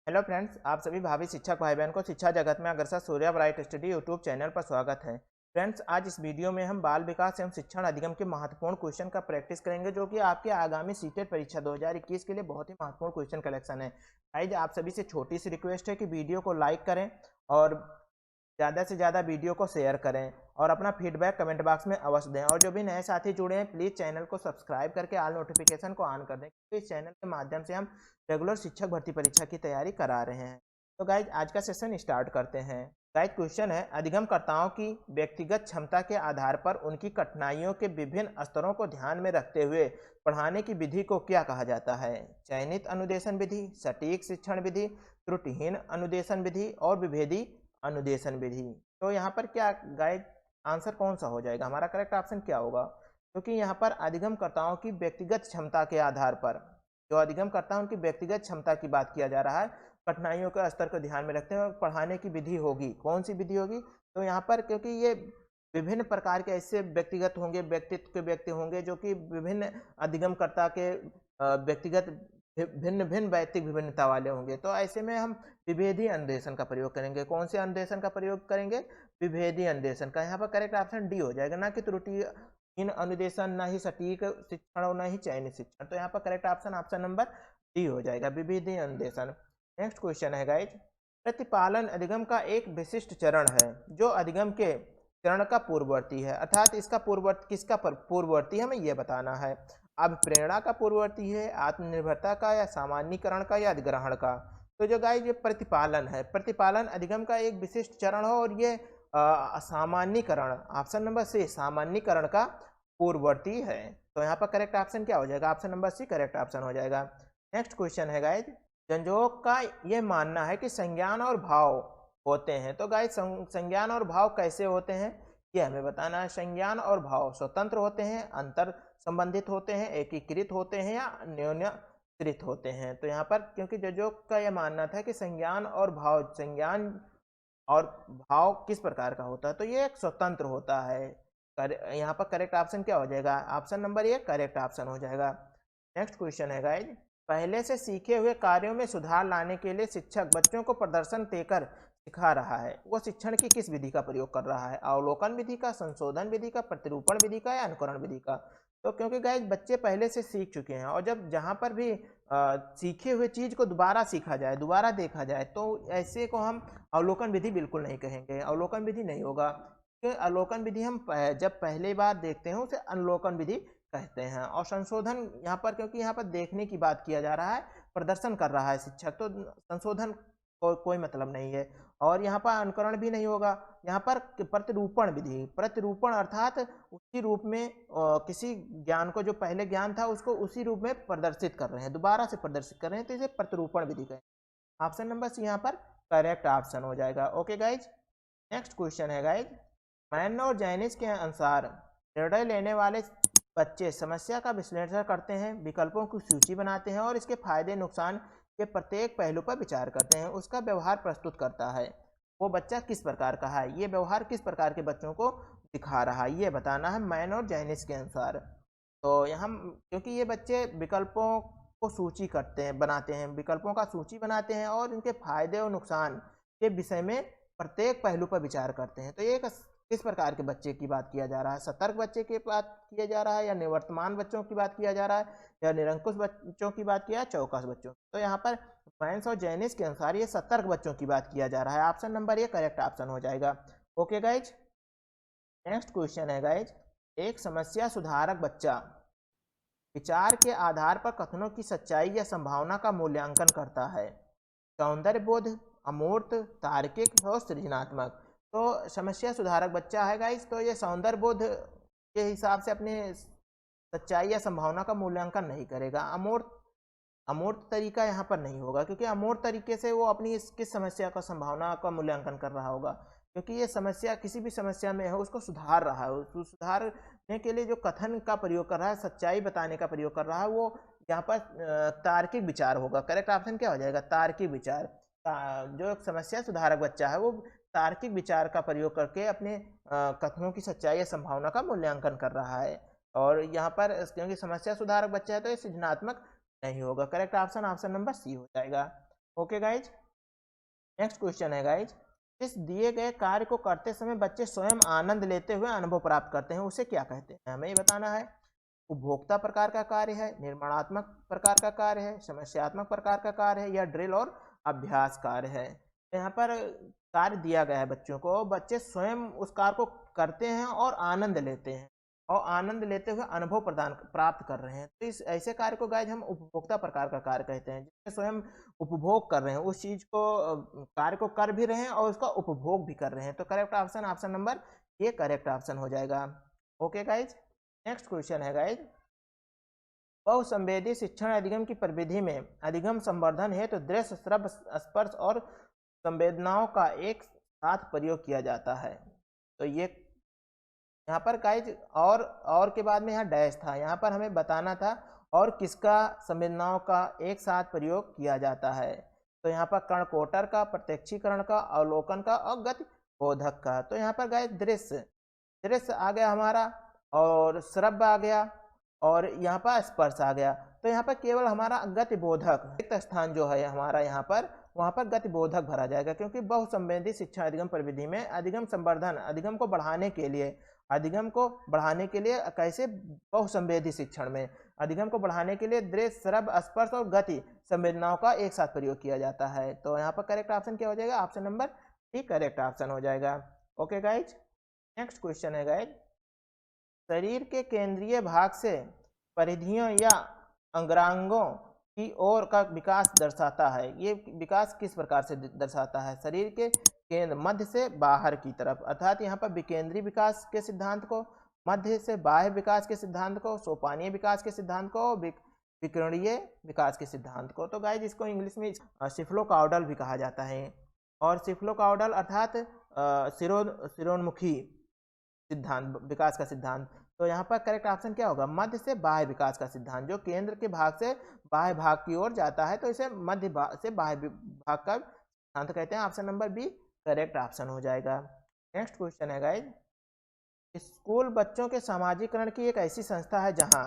Hello friends, आप सभी भावी शिक्षक भाई बहन को शिक्षा जगत में अग्रसर Surya bright study YouTube channel पर स्वागत है। फ्रेंड्स, आज इस वीडियो में हम बाल विकास एवं शिक्षण अधिगम के महत्वपूर्ण क्वेश्चन का प्रैक्टिस करेंगे, जो कि आपके आगामी सीटेट परीक्षा 2021 के लिए बहुत ही महत्वपूर्ण क्वेश्चन कलेक्शन है। गाइज, आप सभी से छोटी सी रिक्वेस्ट है कि वीडियो को लाइक करें और ज़्यादा से ज़्यादा वीडियो को शेयर करें और अपना फीडबैक कमेंट बॉक्स में अवश्य दें। और जो भी नए साथी जुड़े हैं, प्लीज़ चैनल को सब्सक्राइब करके ऑल नोटिफिकेशन को ऑन कर दें, क्योंकि इस चैनल के माध्यम से हम रेगुलर शिक्षक भर्ती परीक्षा की तैयारी करा रहे हैं। तो गाइज, आज का सेशन स्टार्ट करते हैं। गाइज, क्वेश्चन है, अधिगमकर्ताओं की व्यक्तिगत क्षमता के आधार पर उनकी कठिनाइयों के विभिन्न स्तरों को ध्यान में रखते हुए पढ़ाने की विधि को क्या कहा जाता है? चयनित अनुदेशन विधि, सटीक शिक्षण विधि, त्रुटिहीन अनुदेशन विधि और विभेदी अनुदेशन विधि। तो यहाँ पर क्या गाइड आंसर कौन सा हो जाएगा? हमारा करेक्ट ऑप्शन क्या होगा? क्योंकि यहाँ पर अधिगमकर्ताओं की व्यक्तिगत क्षमता के आधार पर, जो अधिगमकर्ता उनकी व्यक्तिगत क्षमता की बात किया जा रहा है, कठिनाइयों के स्तर को ध्यान में रखते हुए पढ़ाने की विधि होगी। कौन सी विधि होगी? तो यहाँ पर क्योंकि ये विभिन्न प्रकार के ऐसे व्यक्तिगत होंगे, व्यक्तित्व के व्यक्ति होंगे जो कि विभिन्न अधिगमकर्ता के व्यक्तिगत भिन्न भिन्न वैयक्तिक विभिन्नता वाले होंगे। तो ऐसे में हम विभेदी अन्वेषण का प्रयोग करेंगे। कौन से अन्वेषण का प्रयोग करेंगे? विभेदी अन्वेषण का। यहाँ पर करेक्ट ऑप्शन डी हो जाएगा, ना कि त्रुटिहीन अनुदेशन, ना ही सटीक शिक्षण और ना ही चयनित शिक्षण। तो यहाँ पर करेक्ट ऑप्शन नंबर डी हो जाएगा, विभेदी अन्वेषण। नेक्स्ट क्वेश्चन है गाइज, प्रतिपालन अधिगम का एक विशिष्ट चरण है जो अधिगम के चरण का पूर्ववर्ती है, अर्थात इसका पूर्ववर्ती किसका पूर्ववर्ती हमें यह बताना है। अब प्रेरणा का पूर्ववर्ती है, आत्मनिर्भरता का, या सामान्यीकरण का, या अधिग्रहण का। तो जो गाइज ये प्रतिपालन है, प्रतिपालन अधिगम का एक विशिष्ट चरण हो और ये सामान्यीकरण, ऑप्शन नंबर सी, सामान्यीकरण का पूर्ववर्ती है। तो यहाँ पर करेक्ट ऑप्शन क्या हो जाएगा? Option number C correct option हो जाएगा। नेक्स्ट क्वेश्चन है गाइज, जनजोग का यह मानना है कि संज्ञान और भाव होते हैं। तो गाइज, संज्ञान और भाव कैसे होते हैं ये हमें बताना है। संज्ञान और भाव स्वतंत्र होते हैं, अंतर संबंधित होते हैं, एकीकृत होते हैं, या न्यूनकृत होते हैं। तो यहाँ पर क्योंकि जनजोग का यह मानना था कि संज्ञान और भाव, संज्ञान और भाव किस प्रकार का होता है, तो ये एक स्वतंत्र होता है। यहाँ पर करेक्ट ऑप्शन क्या हो जाएगा? Option number A correct option हो जाएगा। नेक्स्ट क्वेश्चन है गाइज, पहले से सीखे हुए कार्यों में सुधार लाने के लिए शिक्षक बच्चों को प्रदर्शन देकर सिखा रहा है। वो शिक्षण की किस विधि का प्रयोग कर रहा है? अवलोकन विधि का, संशोधन विधि का, प्रतिरूपण विधि का, या अनुकरण विधि का? तो क्योंकि गाइज बच्चे पहले से सीख चुके हैं, और जब जहाँ पर भी सीखे हुए चीज को दोबारा सीखा जाए, दोबारा देखा जाए, तो ऐसे को हम अवलोकन विधि बिल्कुल नहीं कहेंगे। अवलोकन विधि नहीं होगा, क्योंकि अवलोकन विधि हम जब पहली बार देखते हैं उसे अवलोकन विधि कहते हैं। और संशोधन यहाँ पर, क्योंकि यहाँ पर देखने की बात किया जा रहा है, प्रदर्शन कर रहा है शिक्षक, तो संशोधन कोई मतलब नहीं है। और यहाँ पर अनुकरण भी नहीं होगा। यहाँ पर प्रतिरूपण विधि, प्रतिरूपण अर्थात उसी रूप में किसी ज्ञान को, जो पहले ज्ञान था उसको उसी रूप में प्रदर्शित कर रहे हैं, दोबारा से प्रदर्शित कर रहे हैं, तो इसे प्रतिरूपण विधि कहें। ऑप्शन नंबर सी यहाँ पर करेक्ट ऑप्शन हो जाएगा। ओके गाइज, नेक्स्ट क्वेश्चन है गाइज, मैन और जैनिस के अनुसार निर्णय लेने वाले बच्चे समस्या का विश्लेषण करते हैं, विकल्पों की सूची बनाते हैं और इसके फायदे नुकसान के प्रत्येक पहलू पर विचार करते हैं, उसका व्यवहार प्रस्तुत करता है। वो बच्चा किस प्रकार का है? ये व्यवहार किस प्रकार के बच्चों को दिखा रहा है, ये बताना है मैन और जैनिस के अनुसार। तो यहाँ क्योंकि ये बच्चे विकल्पों को सूची करते हैं, बनाते हैं, विकल्पों का सूची बनाते हैं और इनके फायदे और नुकसान के विषय में प्रत्येक पहलू पर विचार करते हैं। तो ये किस प्रकार के बच्चे की बात किया जा रहा है? सतर्क बच्चे की बात किया जा रहा है, या निवर्तमान बच्चों की बात किया जा रहा है, या निरंकुश बच्चों की बात किया, चौकस बच्चों? तो यहाँ पर मैंस और जैनिस के अनुसार ये सतर्क बच्चों की बात किया जा रहा है। ऑप्शन नंबर ये करेक्ट ऑप्शन हो जाएगा। ओके गाइज, नेक्स्ट क्वेश्चन है गाइज, एक समस्या सुधारक बच्चा विचार के आधार पर कथनों की सच्चाई या संभावना का मूल्यांकन करता है। सौंदर्य बोध, अमूर्त, तार्किक और सृजनात्मक। तो समस्या सुधारक बच्चा है गाइस, तो ये सौंदर्य बोध के हिसाब से अपने सच्चाई या संभावना का मूल्यांकन नहीं करेगा। अमूर्त अमूर्त तरीका यहाँ पर नहीं होगा, क्योंकि अमूर्त तरीके से वो अपनी किस समस्या का संभावना का मूल्यांकन कर रहा होगा, क्योंकि ये समस्या किसी भी समस्या में है उसको सुधार रहा है। उस सुधारने के लिए जो कथन का प्रयोग कर रहा है, सच्चाई बताने का प्रयोग कर रहा है, वो यहाँ पर तार्किक विचार होगा। करेक्ट ऑप्शन क्या हो जाएगा? तार्किक विचार। जो समस्या सुधारक बच्चा है वो तार्किक विचार का प्रयोग करके अपने कथनों की सच्चाई या संभावना का मूल्यांकन कर रहा है। और यहाँ पर क्योंकि समस्या सुधारक बच्चा है तो ये सृजनात्मक नहीं होगा। Correct option option number C हो जाएगा। ओके गाइज, नेक्स्ट क्वेश्चन है गाइज, इस दिए गए कार्य को करते समय बच्चे स्वयं आनंद लेते हुए अनुभव प्राप्त करते हैं, उसे क्या कहते हैं? हमें ये बताना है। उपभोक्ता प्रकार का कार्य है, निर्माणात्मक प्रकार का कार्य है, समस्यात्मक प्रकार का कार्य है, या ड्रिल और अभ्यास कार्य है? तो यहाँ पर कार्य दिया गया है बच्चों को, बच्चे स्वयं उस कार्य को करते हैं और आनंद लेते हैं, और आनंद लेते हुए अनुभव प्रदान प्राप्त कर रहे हैं। तो इस ऐसे कार्य को गाइज हम उपभोक्ता प्रकार का कार्य कहते हैं, जिसमें स्वयं उपभोग कर रहे हैं उस चीज को, कार्य को कर भी रहे हैं और उसका उपभोग भी कर रहे हैं। तो करेक्ट ऑप्शन ऑप्शन नंबर ये करेक्ट ऑप्शन हो जाएगा। ओके गाइज, नेक्स्ट क्वेश्चन है गाइज, बहुसंवेदी शिक्षण अधिगम की प्रविधि में अधिगम संवर्धन है तो दृश्य, श्रव्य, स्पर्श और संवेदनाओं का एक साथ प्रयोग किया जाता है। तो ये यहाँ पर गाइज और के बाद में यहाँ डैश था, यहाँ पर हमें बताना था और किसका संवेदनाओं का एक साथ प्रयोग किया जाता है। तो यहाँ पर कर्णकोटर का, प्रत्यक्षीकरण का, अवलोकन का और गति बोधक का। तो यहाँ पर गाइज दृश्य, दृश्य आ गया हमारा, और श्रव्य आ गया, और यहाँ पर स्पर्श आ गया। तो यहाँ पर केवल हमारा गति बोधक रिक्त स्थान जो है हमारा यहाँ पर, वहाँ पर गति बोधक भरा जाएगा, क्योंकि बहुसंवेदी शिक्षा अधिगम प्रविधि में अधिगम संवर्धन, अधिगम को बढ़ाने के लिए, अधिगम को बढ़ाने के लिए कैसे, बहुसंवेदी शिक्षण में अधिगम को बढ़ाने के लिए दृश्य, श्रव्य, स्पर्श और गति संवेदनाओं का एक साथ प्रयोग किया जाता है। तो यहाँ पर करेक्ट ऑप्शन क्या हो जाएगा? Option number D correct option हो जाएगा। ओके गाइज, नेक्स्ट क्वेश्चन है गाइज, शरीर के केंद्रीय भाग से परिधियों या अंगांगों की ओर का विकास दर्शाता है। ये विकास किस प्रकार से दर्शाता है? शरीर के केंद्र मध्य से बाहर की तरफ, अर्थात यहाँ पर विकेंद्रीय विकास के सिद्धांत को, मध्य से बाह्य विकास के सिद्धांत को, सोपानीय विकास के सिद्धांत को, विकर्णीय विकास के सिद्धांत को। तो गाइज इसको इंग्लिश में सिफ्लोकाउडल भी कहा जाता है, और सिफ्लोकाउडल अर्थात सिरोन्मुखी सिद्धांत, विकास का सिद्धांत। तो यहाँ पर करेक्ट ऑप्शन क्या होगा? मध्य से बाह्य विकास का सिद्धांत, जो केंद्र के भाग से बाह्य भाग की ओर जाता है, तो इसे मध्य भाग से बाह्य भाग का सिद्धांत कहते हैं। Option number B correct option हो जाएगा। नेक्स्ट क्वेश्चन है गाइज, स्कूल बच्चों के सामाजिकरण की एक ऐसी संस्था है जहाँ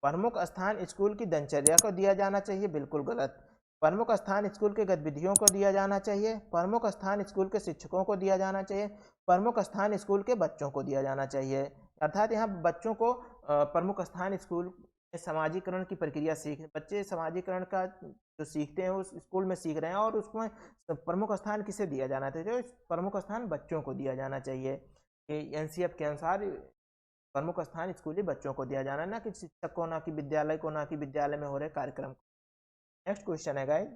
प्रमुख स्थान स्कूल की दिनचर्या को दिया जाना चाहिए, बिल्कुल गलत। प्रमुख स्थान स्कूल के गतिविधियों को दिया जाना चाहिए, प्रमुख स्थान स्कूल के शिक्षकों को दिया जाना चाहिए, प्रमुख स्थान स्कूल के बच्चों को दिया जाना चाहिए। अर्थात यहाँ बच्चों को प्रमुख स्थान स्कूल में समाजीकरण की प्रक्रिया बच्चे समाजीकरण का जो सीखते हैं उस स्कूल में सीख रहे हैं, और उसमें प्रमुख स्थान किसे दिया जाना चाहिए? प्रमुख स्थान बच्चों को दिया जाना चाहिए। एनसीएफ के अनुसार प्रमुख स्थान स्कूली बच्चों को दिया जाना, ना कि शिक्षक को, ना कि विद्यालय को, ना कि विद्यालय में हो रहे कार्यक्रम को। नेक्स्ट क्वेश्चन है गाइस,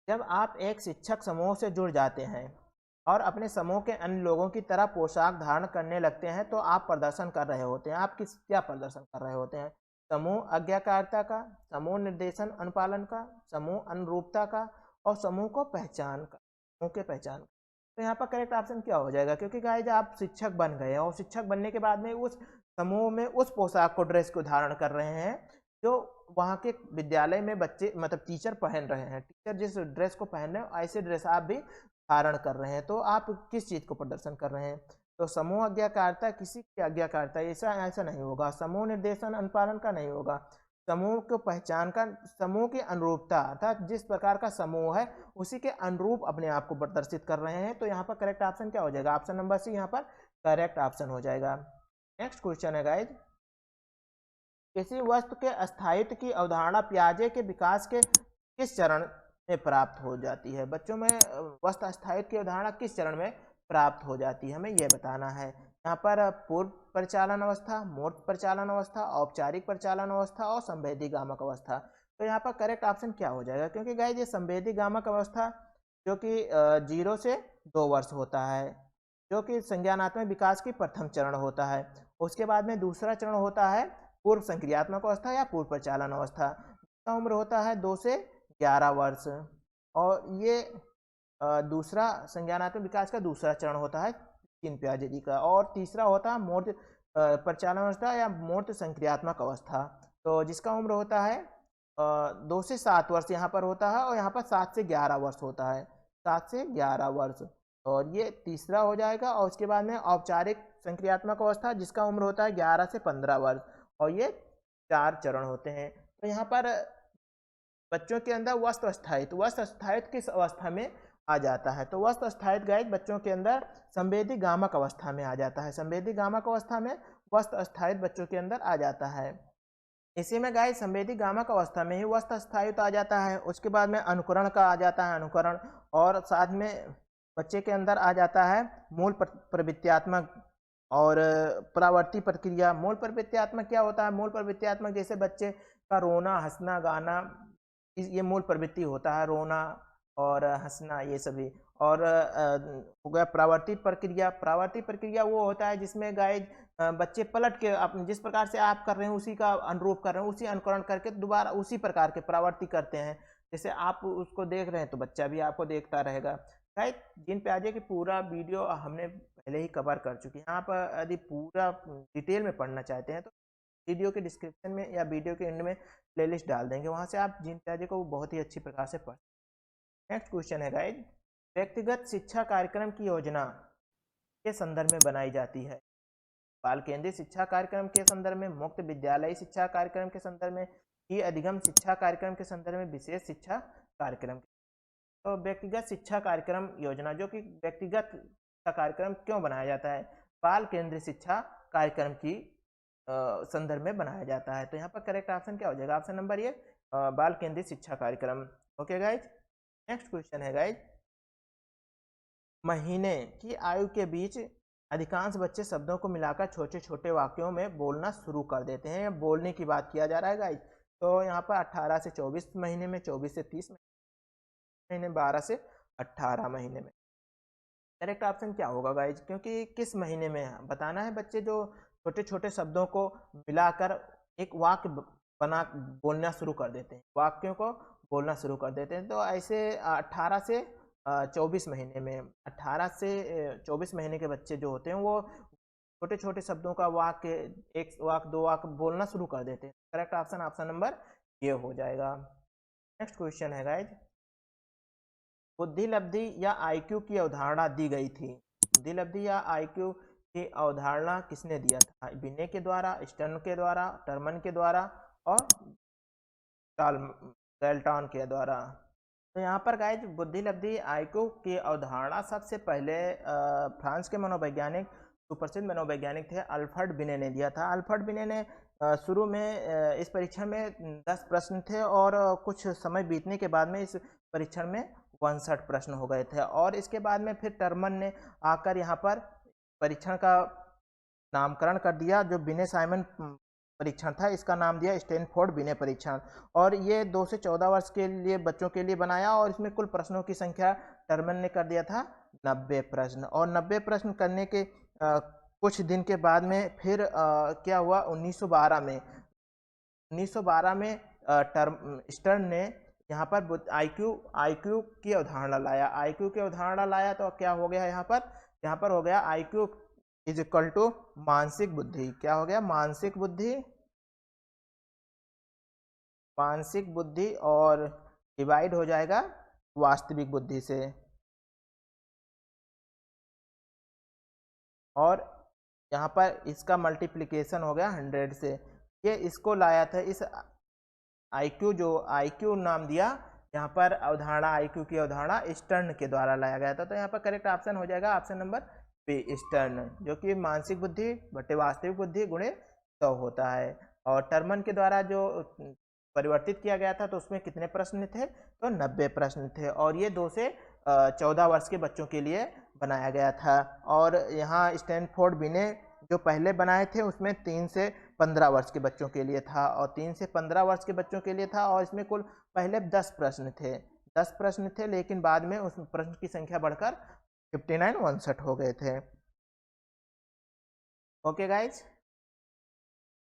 जब आप एक शिक्षक समूह से जुड़ जाते हैं और अपने समूह के अन्य लोगों की तरह पोशाक धारण करने लगते हैं तो आप प्रदर्शन कर रहे होते हैं। आप क्या प्रदर्शन कर रहे होते हैं? समूह आज्ञाकारिता का, समूह निर्देशन अनुपालन का, समूह अनुरूपता का, और समूह को पहचान का, समूह के पहचान का। तो यहाँ पर करेक्ट ऑप्शन क्या हो जाएगा? क्योंकि गाइस आप शिक्षक बन गए और शिक्षक बनने के बाद में उस समूह में उस पोशाक को, ड्रेस को धारण कर रहे हैं जो वहाँ के विद्यालय में बच्चे, मतलब टीचर पहन रहे हैं। टीचर जिस ड्रेस को पहन रहे हैं ऐसे ड्रेस आप भी धारण कर रहे हैं। तो आप किस चीज़ को प्रदर्शन कर रहे हैं? तो समूह आज्ञाकारिता, किसी की आज्ञाकारिता, ऐसा नहीं होगा। समूह निर्देशन अनुपालन का नहीं होगा। समूह को पहचान का, समूह की अनुरूपता, अर्थात जिस प्रकार का समूह है उसी के अनुरूप अपने आप को प्रदर्शित कर रहे हैं। तो यहाँ पर करेक्ट ऑप्शन क्या हो जाएगा? ऑप्शन नंबर सी यहाँ पर करेक्ट ऑप्शन हो जाएगा। नेक्स्ट क्वेश्चन है गाइज, किसी वस्तु के अस्थायित्व की अवधारणा पियाजे के विकास के किस चरण में प्राप्त हो जाती है? बच्चों में वस्तु अस्थायित्व की अवधारणा किस चरण में प्राप्त हो जाती है, हमें यह बताना है। यहाँ पर पूर्व परिचालन अवस्था, मूर्त परिचालन अवस्था, औपचारिक परिचालन अवस्था और संवेदी गामक अवस्था। तो यहाँ पर करेक्ट ऑप्शन क्या हो जाएगा? क्योंकि गाइस ये संवेदी गामक अवस्था जो कि 0 से 2 वर्ष होता है, जो कि संज्ञानात्मक विकास की प्रथम चरण होता है। उसके बाद में दूसरा चरण होता है पूर्व संक्रियात्मक अवस्था या पूर्व परिचालन अवस्था, जिसका उम्र होता है 2 से 11 वर्ष, और ये दूसरा संज्ञानात्मक विकास का दूसरा चरण होता है चिन पियाजे जी का। और तीसरा होता है मूर्त परिचालन अवस्था या मूर्त संक्रियात्मक अवस्था, तो जिसका उम्र होता है 2 से 7 वर्ष यहाँ पर होता है, और यहाँ पर 7 से 11 वर्ष होता है, 7 से 11 वर्ष, और ये तीसरा हो जाएगा। और उसके बाद में औपचारिक संक्रियात्मक अवस्था जिसका उम्र होता है 11 से 15 वर्ष, और ये 4 चरण होते हैं। तो यहाँ पर बच्चों के अंदर वस्त स्थायित्व, वस्त स्थायित्व किस अवस्था में आ जाता है? तो वस्त स्थायित्व गाइज बच्चों के अंदर संवेदी गामक अवस्था में आ जाता है। संवेदी गामक अवस्था में वस्त स्थायित्व बच्चों के अंदर आ जाता है। इसी में गाइज संवेदी गामक अवस्था में ही वस्त स्थायित्व आ जाता है। उसके बाद में अनुकरण का आ जाता है, अनुकरण, और साथ में बच्चे के अंदर आ जाता है मूल प्रवृत्त्यात्मक और परावर्ती प्रक्रिया। मूल प्रवृत्त्यात्मक क्या होता है? मूल प्रवृत्त्यात्मक जैसे बच्चे का रोना, हंसना, गाना, ये मूल प्रवृत्ति होता है, रोना और हंसना, ये सभी। और हो गया प्रावर्तिक प्रक्रिया। प्रावर्तिक प्रक्रिया वो होता है जिसमें गाइज बच्चे पलट के अपने जिस प्रकार से आप कर रहे हैं उसी का अनुरूप कर रहे हैं, उसी अनुकरण करके दोबारा उसी प्रकार के प्रावर्तिक करते हैं। जैसे आप उसको देख रहे हैं तो बच्चा भी आपको देखता रहेगा। गाइज जीन पियाजे की पूरा वीडियो हमने पहले ही कवर कर चुकी है। यहाँ पर यदि पूरा डिटेल में पढ़ना चाहते हैं तो वीडियो के डिस्क्रिप्शन में या वीडियो के एंड में प्लेलिस्ट डाल देंगे, वहाँ से आप जीन पियाजे को बहुत ही अच्छी प्रकार से पढ़। नेक्स्ट क्वेश्चन है गाइज, व्यक्तिगत शिक्षा कार्यक्रम की योजना के संदर्भ में बनाई जाती है? बाल केंद्रित शिक्षा कार्यक्रम के संदर्भ में, मुक्त विद्यालयी शिक्षा कार्यक्रम के संदर्भ में, ही अधिगम शिक्षा कार्यक्रम के संदर्भ में, विशेष शिक्षा कार्यक्रम। तो व्यक्तिगत शिक्षा कार्यक्रम योजना, जो कि व्यक्तिगत शिक्षा कार्यक्रम क्यों बनाया जाता है? बाल केंद्रित शिक्षा कार्यक्रम की संदर्भ में बनाया जाता है। तो यहाँ पर करेक्ट ऑप्शन क्या हो जाएगा? ऑप्शन नंबर ये, बाल केंद्रित शिक्षा कार्यक्रम। ओके गाइज, नेक्स्ट क्वेश्चन है गाइज, महीने की आयु के बीच अधिकांश बच्चे शब्दों को मिलाकर छोटे छोटे वाक्यों में बोलना शुरू कर देते हैं। बोलने की बात किया जा रहा है गाइज। तो यहाँ पर 18 से 24 महीने में, 24 से 30 महीने, 12 से 18 महीने में। करेक्ट ऑप्शन क्या होगा गाइज? क्योंकि किस महीने में बताना है, बच्चे जो छोटे छोटे शब्दों को मिलाकर एक वाक्य बना बोलना शुरू कर देते हैं, वाक्यों को बोलना शुरू कर देते हैं। तो ऐसे 18 से 24 महीने में, 18 से 24 महीने के बच्चे जो होते हैं वो छोटे छोटे शब्दों का वाक्य, एक वाक्य, दो वाक्य बोलना शुरू कर देते हैं। करेक्ट ऑप्शन ऑप्शन नंबर ये हो जाएगा। नेक्स्ट क्वेश्चन है गाइज, बुद्धि लब्धि या आईक्यू की अवधारणा दी गई थी? बुद्धि लब्धि या आईक्यू की अवधारणा किसने दिया था? बिने के द्वारा, स्टर्न के द्वारा, टर्मन के द्वारा और गैल्टन के द्वारा। तो यहाँ पर गाइज बुद्धि लब्धि आईक्यू की अवधारणा सबसे पहले फ्रांस के मनोवैज्ञानिक, सुप्रसिद्ध मनोवैज्ञानिक थे, अल्फ्रेड बिने ने दिया था। अल्फ्रेड बिने ने शुरू में इस परीक्षण में 10 प्रश्न थे और कुछ समय बीतने के बाद में इस परीक्षण में 62 प्रश्न हो गए थे। और इसके बाद में फिर टर्मन ने आकर यहाँ पर परीक्षण का नामकरण कर दिया। जो बिने साइमन परीक्षण था, इसका नाम दिया स्टैनफोर्ड बिने परीक्षण। और ये 2 से 14 वर्ष के लिए बच्चों के लिए बनाया और इसमें कुल प्रश्नों की संख्या टर्मन ने कर दिया था 90 प्रश्न। और 90 प्रश्न करने के कुछ दिन के बाद में फिर क्या हुआ, 1912 में स्टर्न ने यहाँ पर आईक्यू की अवधारणा लाया। आईक्यू की अवधारणा लाया तो क्या हो गया यहाँ पर हो गया आईक्यू इज इक्वल टू मानसिक बुद्धि। क्या हो गया? मानसिक बुद्धि और डिवाइड हो जाएगा वास्तविक बुद्धि से। और यहाँ पर इसका मल्टीप्लिकेशन हो गया 100 से। ये इसको लाया था, इस आईक्यू, जो आईक्यू नाम दिया यहाँ पर अवधारणा, आईक्यू की अवधारणा स्टर्न के द्वारा लाया गया था। तो यहाँ पर करेक्ट ऑप्शन हो जाएगा ऑप्शन नंबर बी, स्टर्न, जो कि मानसिक बुद्धि बटे वास्तविक बुद्धि गुणे 100 होता है। और टर्मन के द्वारा जो परिवर्तित किया गया था तो उसमें कितने प्रश्न थे? तो 90 प्रश्न थे। और ये 2 से 14 वर्ष के बच्चों के लिए बनाया गया था। और यहाँ स्टैनफोर्ड बिने जो पहले बनाए थे उसमें 3 से 15 वर्ष के बच्चों के लिए था, और 3 से 15 वर्ष के बच्चों के लिए था। और इसमें कुल पहले 10 प्रश्न थे, लेकिन बाद में उस प्रश्न की संख्या बढ़कर 59 हो गए थे। ओके गाइज,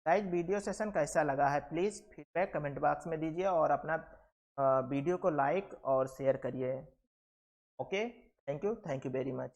वीडियो सेशन कैसा लगा है प्लीज़ फीडबैक कमेंट बॉक्स में दीजिए और अपना वीडियो को लाइक और शेयर करिए। Okay, thank you very much.